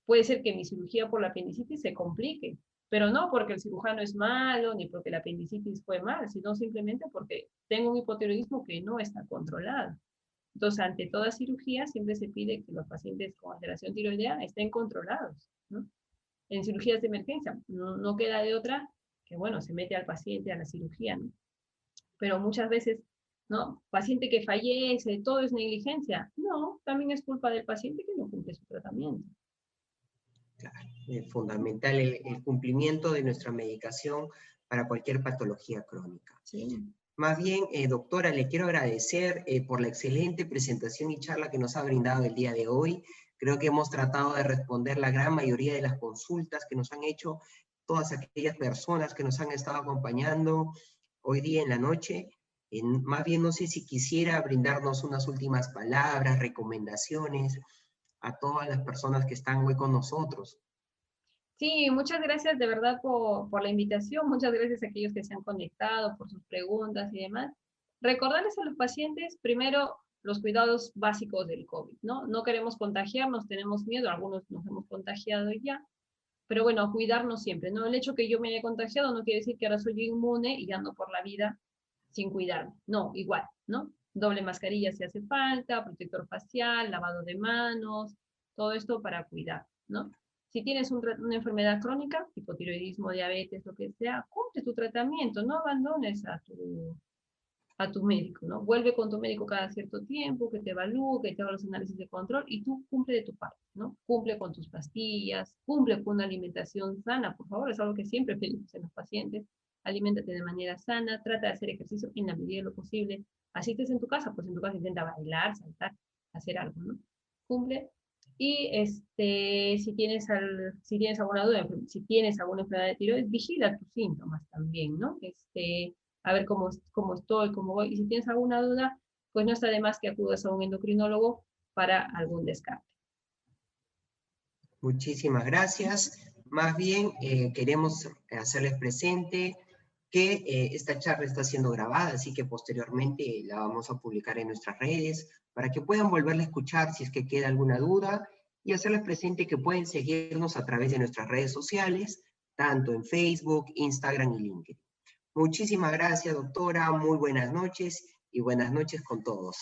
puede ser que mi cirugía por la apendicitis se complique, pero no porque el cirujano es malo, ni porque la apendicitis fue mal, sino simplemente porque tengo un hipotiroidismo que no está controlado. Entonces, ante toda cirugía, siempre se pide que los pacientes con alteración tiroidea estén controlados, ¿no? En cirugías de emergencia, no queda de otra que, bueno, se mete al paciente a la cirugía, ¿no? Pero muchas veces, ¿no? Paciente que fallece, todo es negligencia. No, también es culpa del paciente que no cumple su tratamiento. claro, fundamental el cumplimiento de nuestra medicación para cualquier patología crónica. Sí. Más bien, doctora, le quiero agradecer por la excelente presentación y charla que nos ha brindado el día de hoy. Creo que hemos tratado de responder la gran mayoría de las consultas que nos han hecho todas aquellas personas que nos han estado acompañando hoy día en la noche. Más bien, no sé si quisiera brindarnos unas últimas palabras, recomendaciones a todas las personas que están hoy con nosotros. Sí, muchas gracias de verdad por la invitación, muchas gracias a aquellos que se han conectado, por sus preguntas y demás. Recordarles a los pacientes, primero, los cuidados básicos del COVID, ¿no? No queremos contagiarnos, tenemos miedo, algunos nos hemos contagiado ya, pero bueno, cuidarnos siempre, ¿no? El hecho que yo me haya contagiado no quiere decir que ahora soy inmune y ando por la vida sin cuidarme, no, igual, ¿no? Doble mascarilla si hace falta, protector facial, lavado de manos, todo esto para cuidar, ¿no? Si tienes una enfermedad crónica, hipotiroidismo, diabetes, lo que sea, cumple tu tratamiento, no abandones a tu médico, ¿no? Vuelve con tu médico cada cierto tiempo, que te evalúe, que te haga los análisis de control y tú cumple de tu parte, ¿no? Cumple con tus pastillas, cumple con una alimentación sana, por favor, es algo que siempre pedimos en los pacientes. Aliméntate de manera sana, trata de hacer ejercicio en la medida de lo posible. Así estés en tu casa, pues en tu casa intenta bailar, saltar, hacer algo, ¿no? Cumple. Y si tienes alguna duda, si tienes alguna enfermedad de tiroides, vigila tus síntomas también, ¿no? A ver cómo estoy, cómo voy. Y si tienes alguna duda, pues no está de más que acudas a un endocrinólogo para algún descarte. Muchísimas gracias. Más bien, queremos hacerles presente que esta charla está siendo grabada, así que posteriormente la vamos a publicar en nuestras redes para que puedan volverla a escuchar si es que queda alguna duda y hacerles presente que pueden seguirnos a través de nuestras redes sociales, tanto en Facebook, Instagram y LinkedIn. Muchísimas gracias, doctora. Muy buenas noches y buenas noches con todos.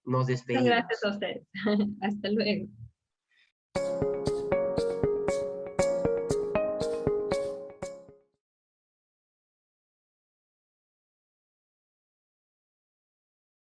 Nos Muchas despedimos. gracias a ustedes. Hasta luego.